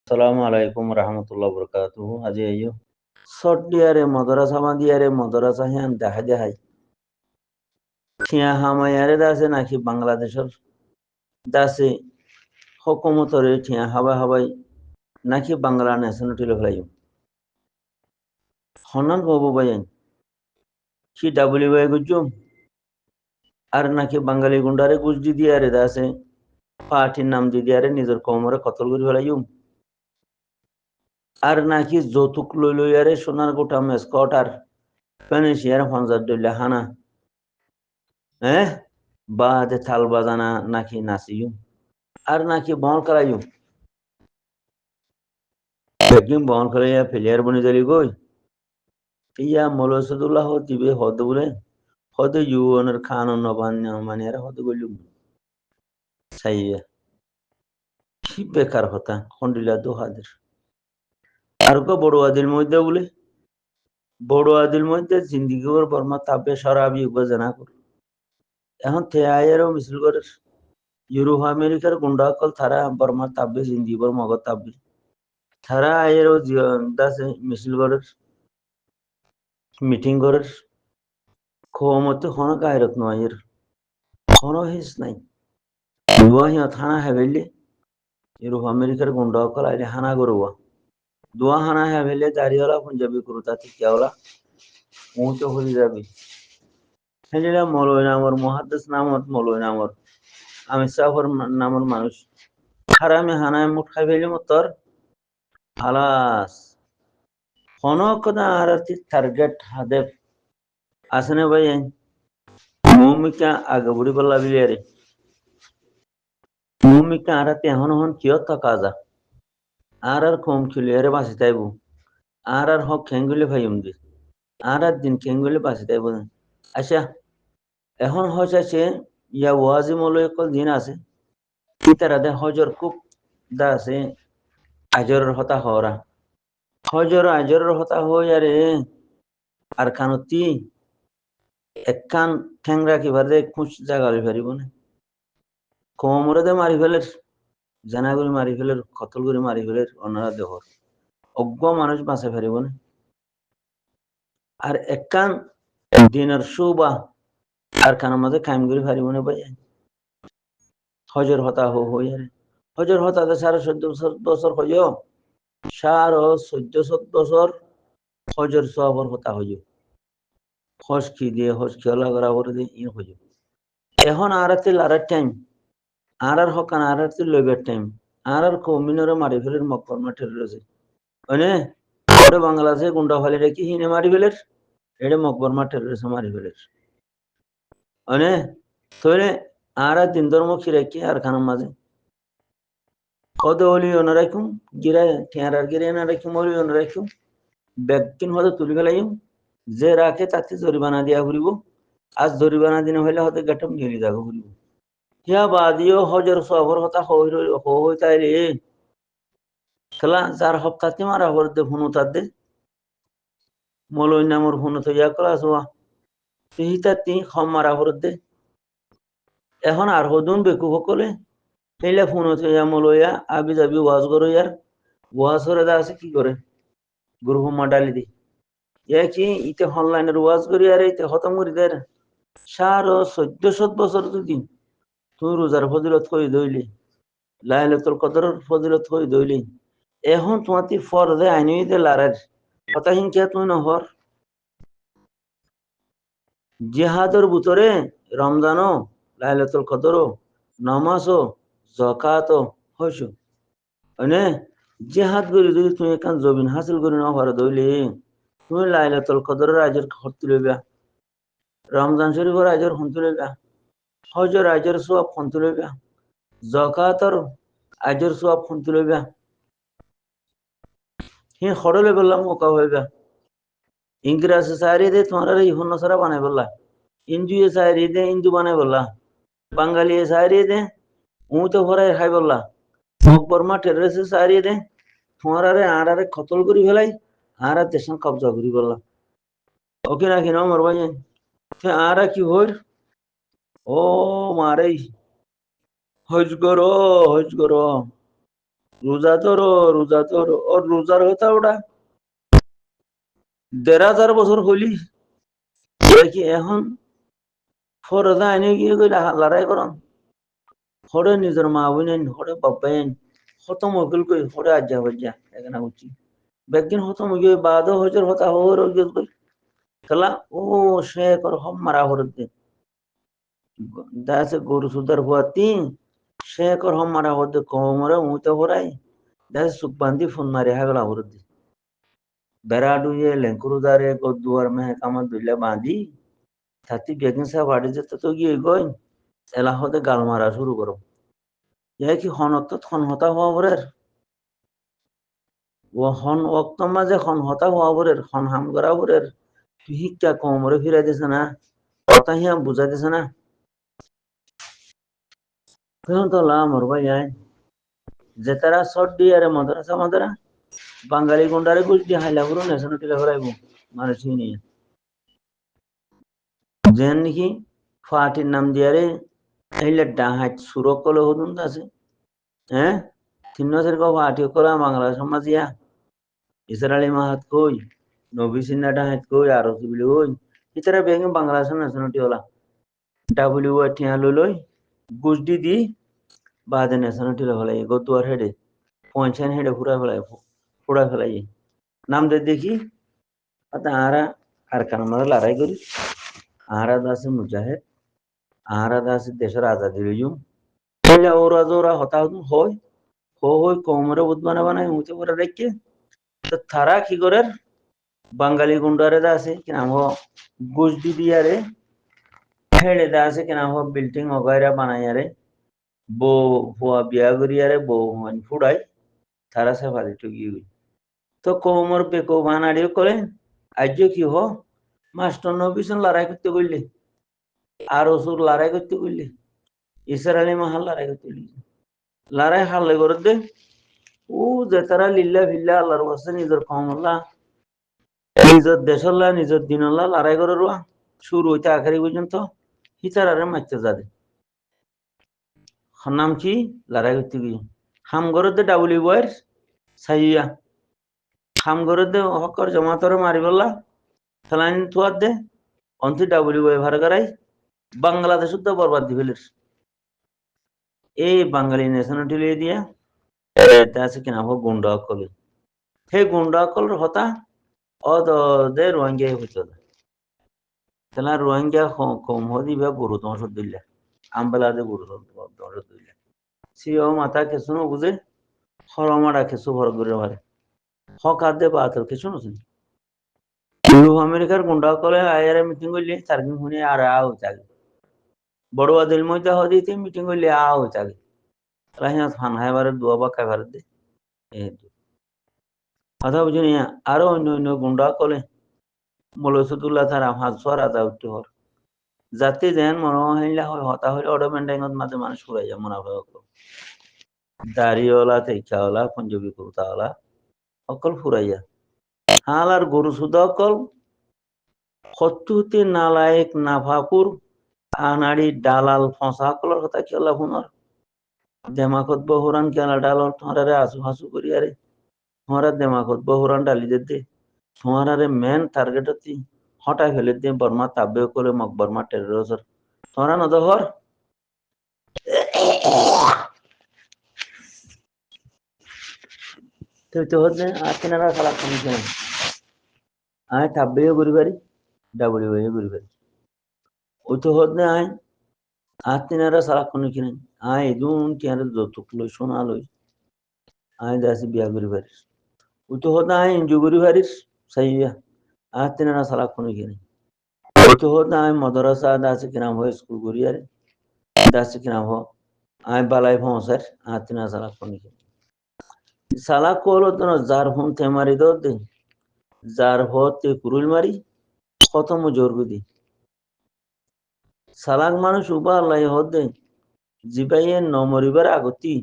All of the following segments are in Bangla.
আসসালামু আলাইকুম রহমতুল্লাহ বরকাতুহু আজি আইয়ো সর্দিয়ারে মদরাসা মাদিয়ারে মদরাসা হ্যান দেখা যায় ঠিয়া হামায়ারে দাসে নাকি বাংলাদেশের দাসে হকুমতরে ঠিয়া হাবাই নাকি বাংলা ন্যাশনালিটি লফলাই হনান বাবু বাইন কি ডাবলি বাই গুজুম আর নাকি বাঙালি গুন্ডারে গুজ দি দিয়ারে দাসে পার্টির নাম দি দিয়ারে নিজের কমরে কতল করি ফেলাইম আর নাকি যৌতুক লইয়ারে সোনার গোটা মেসকট আর ফেনেশিয়ার ফঞ্জার দইলে হানা হ্যাঁ বাদে থাল বাজানা নাকি নাচিও আর নাকি বহন করাইও একদিন বহন করাইয়া প্লেয়ার বনে যালি গই ইয়া মৌলসদুল্লাহ দিবে হদ বলে হদ ইউনের খান নবান মানে হদ গইলু সাইয়া কি বেকার হতা খন্ডিলা দো হাদের আর কো বড় আদিল মধ্যে বলে বড় আদিল মধ্যে জিন্দিগি ওর বর্মা তাবে সরাবি উপজনা কর এখন তে আয়েরও মিছিল করে ইউরোপ আমেরিকার গুন্ডা কল তারা বর্মা তাবে জিন্দিগর মগজ তাবে তারা আয়েরও দাসে মিছিল করে মিটিং করে খমতে হন গায়রত নয়ের হন হিস নাই দুয়া হিয়া থানা হেবেলে ইউরোপ আমেরিকার গুন্ডা কল আইলে হানা গরুয়া দুয়া হানা হেবেলে দাড়িওয়ালা পাঞ্জাবি কুরতা তিকিয়াওয়ালা মুহতে হলি যাবি হেলিলা মৌলনা আমার মুহাদ্দিস নামত মৌলনা আমার আমি সাফর নামর মানুষ হারামে হানায় মুঠ খাই ফেলি তোর হালাস হনকদা আরতি টার্গেট হাদেফ আসনে ভাই মুমিকা আগবুড়ি বল্লা বিলিয়ারে মুমিকা আরতি হন হন কিয় কাজা আর কম খিলিয়ারে বাসি তাইব আর হক খেঙ্গুলি ভাইম দি আর দিন খেঙ্গুলি বাসি তাইব আচ্ছা এখন হচ্ছে ইয়া ওয়াজি মৌলয় কল দিন আছে তারা দে হজর খুব দা আছে আজরের হতা হরা হজর আজরের হতা হই আরে আর কানতি একখান ঠ্যাং রাখি বাদে খুঁচ জাগালি পারিব না কোমরে দে মারি ফেলের জানা করে মারি ফেলের কতল করে মারি ফেলের অন্যরা দেহর অজ্ঞ মানুষ বাঁচে পারিব না আর একখান দিনের সুবা আর কানের মাঝে কায়েম করে পারিব না ভাই হজর হতা হই আরে হজর হতাতে 14.5 বছর হইয় 14.5 বছর হজর সবর হতা হইয় হজ কি দিয়ে হজ খেলা করা করে দিয়ে ইন হইয় এখন আর টাইম আর হকান আর লইবার টাইম আর কমিনরে মারি ফেলের মক্কর মাঠে রয়েছে মানে ওরে বাংলাদেশে গুন্ডা ফালি রেখে হিনে মারি ফেলের এটা মকবর মাঠে রয়েছে মারি ফেলের মানে তোরে আর দিন ধর্ম খিরাকি আর খানার মাঝে কত হলি রাখুম গিরা ঠেয়ার গিরে না রাখুম হলি রাখুম ব্যাগকিন হতে তুলি ফেলাইম যে রাখে তাতে জরিমানা দিয়া ঘুরিব আজ জরিমানা দিনে হইলে হতে গাটম নিয়ে যাবো ঘুরিব ইয়া বাদিও হজর সবর হতা হই তাই রে খেলা যার হপ্তাতে মারা হর দে ফোন তার দে মলই নামর ফোন তো ইয়া করা সোয়া হিতা তি খম মারা হর দে এখন আর হদুন বেকু সকলে সেইলা ফোন তো ইয়া মলইয়া আবি যাবি ওয়াজ করো ইয়ার ওয়াজ করে দা আছে কি করে গ্রুপ মাডালি দি কি ইতে অনলাইনের ওয়াজ করি আর ইতে খতম করি দেয় 1400 যদি তুই রোজার ফজিলত হয়ে দইলি লাইলাতুল কদরের ফজিলত হয়ে দইলি এখন তোমার ফরজে আইনি দে লারার কথা হিংকিয়া তুই নহর জিহাদের ভিতরে রমজানও লাইলাতুল কদরও নামাজও যাকাতও হইছো মানে জিহাদ করি যদি তুমি এখান জমিন হাসিল করি না হর দইলি তুমি লাইলাতুল কদরের আজের হরতি লইবা রমজান শরীফের আজের হন্তি লইবা হজর আজের সব হন্তি লইবা যাকাতর আজের সব হন্তি লইবা হি হরলে বললাম ওকা হইবা ইংরেজ সারি দে তোমার ইহন সারা বানাই বললা ইন্দু সারি দে ইন্দু বানাই বললা বাঙালি সারি দে তো ভরাই খাই বললা বর্মা টেরেস সারি দে তোমার আর কতল করি ফেলাই আর দেশন কবজা করি বললা ওকে নাকি না মর ভাই আর কি হইর ও মারে হজ করো রোজা ধরো রোজা ধরো ওর রোজার হতা ওটা ১,৫০০ বছর হইলি কি এখন ফরজা আইনে গিয়ে গেলে লড়াই করন হরে নিজের মা বোনেন হরে বাবাইন খতম হইল কই হরে আজ্জা বাজ্জা এখানে উঠছি বেগিন খতম হয়ে বাদ হজর হতা হর খেলা ও সে কর হম মারা হরতে দাসে গরু সুদার হুয়াতি সে কর হম মারা হরতে কমরে উঁতে হরাই দাসে সুকবান্দি ফোন মারি হাগলা হরতে বেড়াডুয়ে লেঙ্কুরুদারে গদুয়ার মেহে কামার দুইলা বাঁধি থাতি বেগিন সাহেব বাড়ি যেতে তো গিয়ে গই এলা হতে গাল মারা শুরু করো ইয়া কি হনত হন হতা হওয়া বরের ও হন অক্ত মাঝে হন হতা হওয়া বরের হন হাম করা বরের শিক্ষা কমরে ফিরাই দিছে না কথা হিয়া বুঝাই দিছে না তখন তো লা মর ভাই আয় যে তারা শর্ট দিয়ে আরে মাদ্রাসা মাদ্রা বাঙালি গুন্ডারে গুজ দিয়ে হাইলা পুরো নেশন টিলে হরাইব মানুষ নিয়ে যেন নাকি ফাটির নাম দিয়ারে এইলে ডাহাত সুরক কলে হতুন আছে হ্যাঁ তিন্নসের কো ফাটি কলা বাংলা সমাজিয়া ইসরায়েলি মাহাত কই নবী সিন্না ডাহাত কই আর কি বলি ওই ইতারা বেগে বাংলা নেশনটি হলা ডাব্লিউ টিয়া লই গুজডি দি বাদে নেশনটি হলাই গদুয়ার হেডে পয়সান হেডে ফুরা ফেলাই নাম দে দেখি আরা আর কানামারা লড়াই করি আরা দাসে মুজাহিদ আরা দাসে দেশের আজাদি লইম তাহলে ওরা জোরা হতাহত হয় হই কমরে উদ্বানা বানায় উঁচে করে রেখে তো তারা কি করে বাঙালি গুন্ডারে দাসে কিনা গুজডি দিয়ারে হেডে দাসে কিনা বিল্ডিং वगैरह বানাইয়ারে বউ হুয়া বিয়া করিয়ারে বউ হুয়ান ফুড়াই তারা সে ফালি টুকি তো কোমর বেকো বানাড়িও করে আজ কি হো মাস্টার নবিসন লড়াই করতে বললে আর ওসুর লড়াই করতে বললে ইসরায়েলি মাহাল লড়াই করতে বললে লড়াই হারলে করে দে ও যে তারা লিল্লা ভিল্লা আল্লাহর কাছে নিজের কমল্লা নিজের দেশল্লা নিজের দিনল্লা লড়াই করে রোয়া শুরু হইতে আখারি পর্যন্ত হিতারারে মারতে যাবে নাম কি লড়াই করতে গিয়ে হাম করে দে ডাবলি বয়ের সাইয়া হাম করে দে হকর জমাতরে মারি বললা ফেলাইন থুয়ার দে অন্তি ডাবলি বয় ভার করাই বাংলাদেশ তো বরবাদ দি ফেলিস এই বাঙালি ন্যাশনালিটি লিয়ে দিয়া আছে কিনা হোক গুন্ডা কলি হে গুন্ডা কল হতা দে রোহিঙ্গা হইতো তাহলে রোহিঙ্গা কম দিবা বুড়ো তোমার সব দিল্লা আমবেলা দে বুড়ো তোমার সব দিল্লা সিও মাথা কিছু না বুঝে হরমারা কিছু ভর করে পারে হক আর দে বাতর কিছু নছিল ইউরোপ আমেরিকার গুন্ডা কলে আয়ারে মিটিং করলে তার শুনে আর আও চাগে বড় আদিল মধ্যে হদিতে মিটিং করলে আও চাগে রাহিনা ফান হাইবারে দুয়া বা খাইবার দে এই কথা বুঝিনি আরো অন্য অন্য গুন্ডা কলে মলসুদুল্লাহ তারা হাজফার আদা উঠতে হর যাতে যেন মনোহিলা হয় হতা হইলে অটোমেন্টাইনত মাঝে মানুষ ফুরাই যায় মুনাফা দাড়িওয়ালা তেইকাওয়ালা পঞ্জাবি কুর্তাওয়ালা অকল ফুরাইয়া হাল আর গরু সুদা অকল হত্যুতে নালায়েক নাফাকুর আনাড়ি দালাল ফসা কলর কথা খেলা হুনর দেমাকত বহুরান খেলা ডালর তোমারে আসু হাসু করিয়ারে তোমারা দেমাকত বহুরান ডালি দে তোমারে মেন টার্গেট হতি হঠাৎ ফেলে দিয়ে বর্মা তাব্বে করে মক বর্মা টেরোরিস্ট তোরা নদহর তো হচ্ছে আর কেনারা খারাপ কমিশন আয় তাব্বেও করি পারি ডাবলি হয়ে করি পারি ওই তো হচ্ছে আয় আর তিনারা সারা কোনো কিনে আয় দুন টিয়ারে যৌতুক লই সোনা লই আয় দাসি বিয়া করি পারিস ওই তো হচ্ছে আয় এনজয় করি পারিস সাইয়া আর তিনারা সারা কোনো কিনে ওই তো হচ্ছে আয় মদরসা দাসি কিনাম হয় স্কুল করি আরে দাসি কিনাম हो আয় বালাই ফসের আর তিনারা সারা কোনো কিনে সালা কলো তো যার ফোন তে মারি দো দে যার হতে কুরুল মারি খতম জোরগুদি সালাক মানুষ উবা আল্লাহ হদে জিবাইয়ে নমরিবার আগতি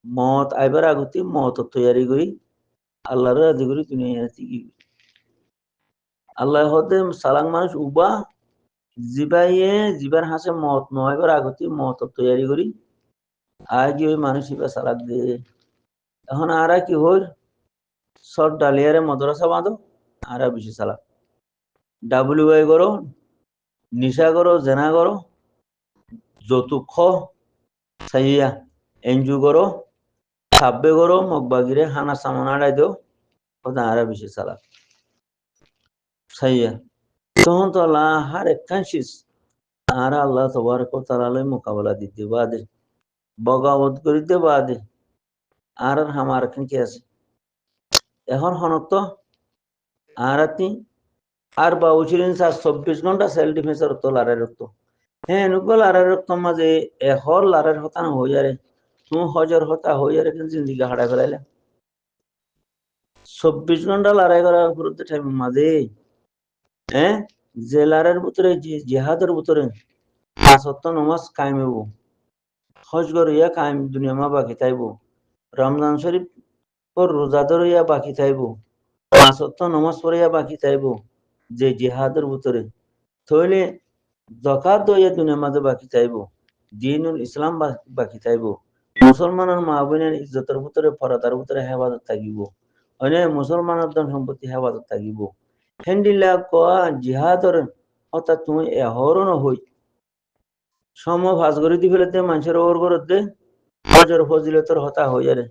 মত আইবার আগতি মত তৈয়ারি করি আল্লাহর রাজি করি তুমি আল্লাহ হদে সালাক মানুষ উবা জিবাইয়ে জিবার হাসে মত নয়বার আগতি মত তৈয়ারি করি আগে ওই মানুষ ইবা সালাক দে এখন আরা কি হইল শর্ট ডালিয়ারে মাদ্রাসা বাঁধো আরা বেশি চালা ডাব্লিউআই করো নিশা করো জেনা করো যৌতুক সাইয়া এনজু করো সাব্বে করো মগবাগিরে হানা সামান আড়াই দেও ওটা আরা বেশি চালা সাইয়া তখন তো আল্লাহ হার একখানশিস আর আল্লাহ তবারক ওয়া তাআলা মোকাবেলা দিতে বাদে বগাবত করিতে বাদে আর হামার কি আছে এখন হনত আর আপনি আর 24 ঘন্টা সেল ডিফেন্সের তো লারের রক্ত হ্যাঁ এনুকো লারের রক্ত মাঝে এহর লারের হতা না হয়ে যারে তুমি হজর হতা হয়ে যারে কিন্তু জিন্দিগি হারাই ফেলাইলে 24 ঘন্টা লড়াই করার উপরে টাইম মাঝে হ্যাঁ যে লারের ভিতরে জিহাদের ভিতরে সত্য নমাজ কায়েম হবো হজ করিয়া কায়েম দুনিয়া মা বাকি থাইব রমজান শরীফ ওর রোজা ধরিয়া বাকি থাইব সত্য নমাজ পড়িয়া বাকি থাইব যে জিহাদের ভিতরে তাহলে জকাত দইয়া দুনিয়ার মাঝে বাকি চাইব দিনুল ইসলাম বাকি চাইব মুসলমানের মা বোনের ইজ্জতের ভিতরে পরদার ভিতরে হেফাজত থাকিব অনে মুসলমানের ধন সম্পত্তি হেফাজত থাকিব হেন্ডিলা কোয়া জিহাদর অর্থাৎ তুমি এহরণ হই সম ভাজ করে দি ফেলতে মানুষের ওর করতে হজর ফজিলতর হতা হই আরে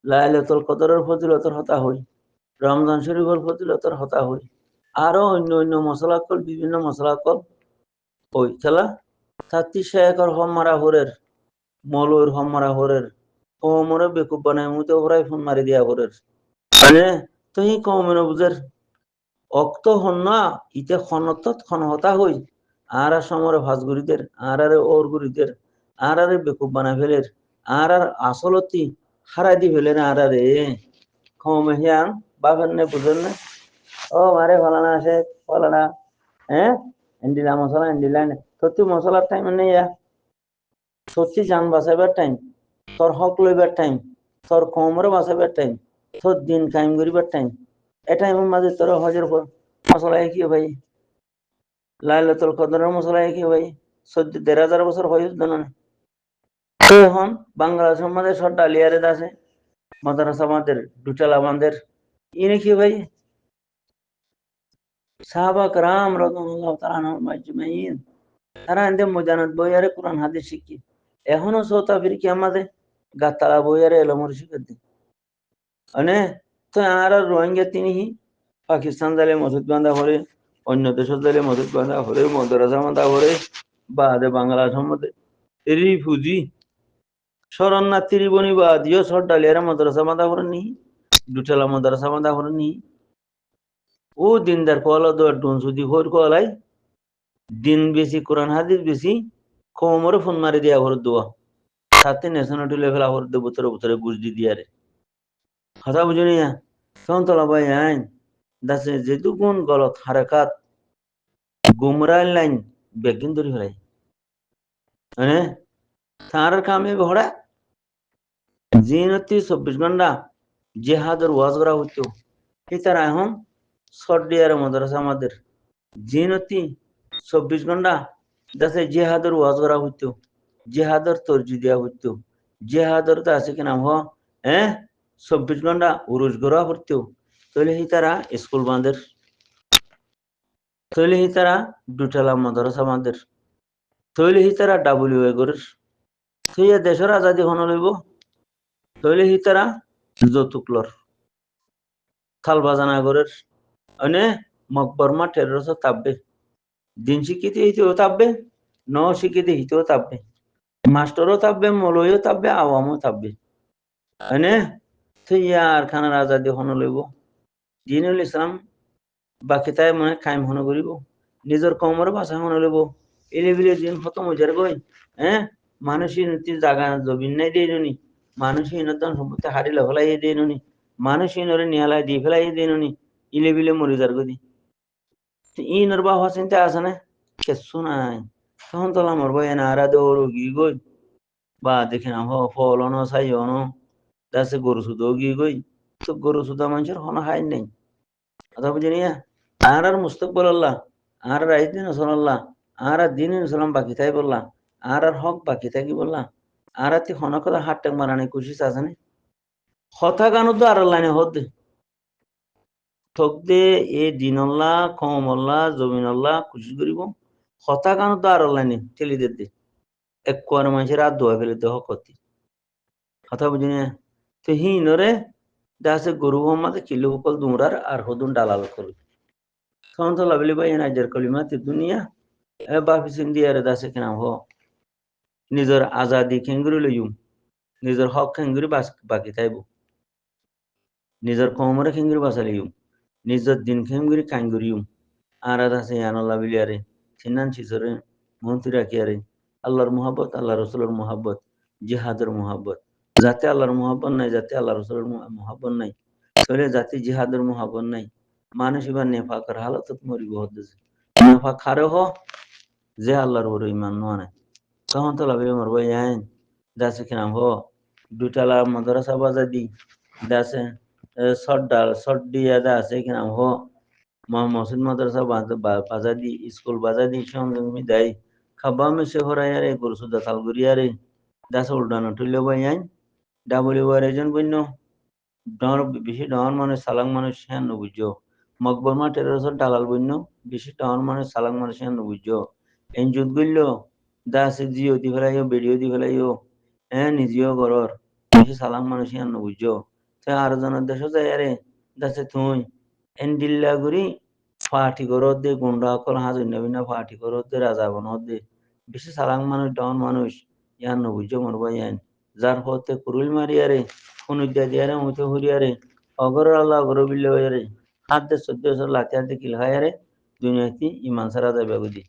লাইলাতুল কদরের ফজিলতর হতা হই রমজান শরীফের ফজিলতর হতা হই আরো অন্য অন্য মশলা কল বিভিন্ন মশলা কল ওই খেলা তাতি শেখর হমারা হরের মলুর হমারা হরের কমরে বেকুব বানায় মুতে ওরাই ফোন মারি দিয়া হরের মানে তুই কমেন বুঝের অক্ত হন না ইতে খনত খনহতা হই আর সমরে ভাজগুড়িদের আর ওর গুড়িদের আর বেকুব বানায় ফেলের আর আসলতি হারাই দি ফেলেন আর কমে হিয়ান বাপের নে বুঝেন না ও মারে ফলানা আসে ফলানা হ্যাঁ এন্ডিলা মশলা এন্ডিলা সত্যি মশলার টাইম নেই সত্যি জান বাঁচাইবার টাইম তোর হক লইবার টাইম তোর কমরে বাঁচাইবার টাইম তোর দিন কায়েম করিবার টাইম এ টাইমের মাঝে তোর হজের মশলা কি ভাই লাইলাতুল কদরের মশলা কি ভাই ১৪,৫০০ বছর হয়ে না এখন বাংলাদেশের মধ্যে সব ডালিয়ারে আছে মাদ্রাসা আমাদের দুটালা আমাদের ইনি কি ভাই সাহাবা کرام রাদিয়াল্লাহু তাআলা আজমাইন তারা এতে মুজানাত বইয়ারে কোরআন হাদিস শিখি এখনো সাউথ আফ্রিকা আমাদের গাতালা বইয়ারে এলমর শিখি মানে তো আর রোহিঙ্গা তিনি পাকিস্তান জালে মসজিদ বাঁধা করে অন্য দেশের জালে মসজিদ বাঁধা করে মাদ্রাসা বাঁধা করে বাদে বাংলাদেশের মধ্যে রিফিউজি শরণার্থী রিবনি বাদিও সর ডালিয়ারা মাদ্রাসা বাঁধা করে নি দুটালা মাদ্রাসা বাঁধা করে নি ও দিনদার কলা দোয়ার ডুন সুদি ভোর কলাই দিন বেশি কোরআন হাদিস বেশি কোমরে ফোন মারি দিয়া ভর দোয়া সাথে ন্যাশনালিটি লেভেল আবার দেব বছরে বছরে বুঝ দি দিয়ারে কথা বুঝুনি তখন তোলা ভাই আইন দাসে যেহেতু কোন গলত হারাকাত গুমরাইল লাইন বেগিন ধরি ফেলাই মানে তার কামে ভরা জিনতি ২৪ ঘন্টা জেহাদের ওয়াজ করা হতো তারা এখন শর্ট ডিয়ার মাদ্রাসা আমাদের জিনতি ২৪ ঘন্টা দাসে জেহাদের ওয়াজ করা হতো জেহাদের তরজি দেওয়া হতো জেহাদের তো আছে কিনা হ্যাঁ ২৪ ঘন্টা উরুজ করা হতো তাহলে তারা স্কুল বাঁধের তাহলে তারা দুটালা মাদ্রাসা আমাদের তাহলে তারা ডাব্লিউএ করে তুই দেশের আজাদি হন লইব তাহলে তারা যৌতুকলর থাল বাজানা করে মানে মকবরমা টেরোস তাববে দিন শিক্ষিত হিতেও তাববে ন শিক্ষিত হিতেও তাববে মাস্টারও তাববে মলয়ও তাববে আওয়ামও তাববে মানে তুই আর খানার আজাদি হন লইব দিনুল ইসলাম বাকি তাই মানে কায়েম হন করিব নিজের কমর বাসা হন লইব এলেবিলে দিন খতম হয়ে যার গই হ্যাঁ মানুষই নতি জাগা জমিন নাই দিয়ে নি মানুষই ইনতন সম্পত্তি হারিলে ফেলাই দিয়ে নি মানুষই নরে নিয়ালাই দিয়ে ফেলাই দিয়ে নি ইলেবিলে মরি যার গদি ইনর বা হওয়া চিন্তা আছে না কেসু নাই তখন তোলা মরবো এনে আরা দৌড় গি গই বা দেখে না ফলন চাই অন দাসে গরু সুদও গি গই তো গরু সুদা মানুষের হন হাই নেই কথা বুঝি নিয়া আর মুস্তকবল আল্লাহ আর রাইদিন আল্লাহ আর দিন সালাম বাকি তাই বললা আর হক বাকি থাকি বললা আর তি হন কথা হাট টাক মারানি কুশিস আছে না হতা গানো তো আর লাইনে হদে ঠক দে এ দিনল্লা কমল্লা জমিনল্লা খুশি করিব হতা গানো তো আর লাইনে ঠেলি দে এক কোয়ার মানুষের আর দোয়া ফেলে দেহ ক্ষতি কথা বুঝি না তো হিনরে দাসে গরু মাতে কিলো সকল দুমরার আর হদুন ডালাল করি তখন তো লাভলি ভাই নাইজার কলিমাতে দুনিয়া এ বাপি সিন্দিয়ারে দাসে কিনা হ নিজের আজাদি খেঙ্গুরি লইম নিজের হক খেঙ্গুরি বাকি থাইব নিজের কমরে খেঙ্গুরি বাঁচা লইম নিজের দিন খেঙ্গুরি কাঙ্গুরিম আর দাসে আনাল্লা বিলিয়ারে সিনান শিশরে মন্ত্রী রাখিয়ারে আল্লাহর মোহাব্বত আল্লাহ রসুলের মোহাব্বত জিহাদের মোহাব্বত যাতে আল্লাহর মোহাব্বত নাই যাতে আল্লাহ রসুলের মোহাব্বত নাই চলে যাতে জিহাদের মোহাব্বত নাই মানুষ এবার নেফাকের হালত মরিব হতেছে নেফাক খারে হ যে আল্লাহর ওর ইমান নোয়া নাই তখন তো লাভে মরবো আইন দাসে কিনাম হ দুটালা মাদ্রাসা বাজা দি দাসে শট দিয়া দাসে কিনাম হ মসজিদ মাদ্রাসা বাজা দি স্কুল বাজা দি সঙ্গে দেয় খাবা মেসে হরাইয়ারে গরুসুদা তালগুরিয়ারে দাসে উল্টানো টুইলে বাই আইন ডাবলি ওয়ার এজন বন্য ডর বেশি ডর মানে সালাং মানুষ হ্যাঁ বুঝছো মকবর মা টেরোসর দালাল বন্য বেশি ডর মানে সালাং মানুষ হ্যাঁ বুঝছো এনজুত গইল দাসে জিও দি ফেলাইও ভিডিও দি ফেলাইও হ্যাঁ নিজেও ঘরর বেশি সালাং মানুষ হ্যাঁ বুঝছো তাই আর জনের দেশ যায় আরে দাসে তুই এন্ডিল্লা গুরি ফাটি করত দে গুন্ডা কল হাজুন নবীনা ফাটি করত দে রাজা বনত দে বেশি সালাং মানুষ ডন মানুষ ইয়ান বুঝছো মরবা ইয়ান যার হতে কুরুল মারিয়ারে অনুদ্যা দিয়ারে মুতে হরিয়ারে অগর আল্লাহ অগর বিল্লে হয়ারে হাত দে 14 লাখ হাতে কিল হায়ারে দুনিয়াতে ইমান সারা যাবে বুঝি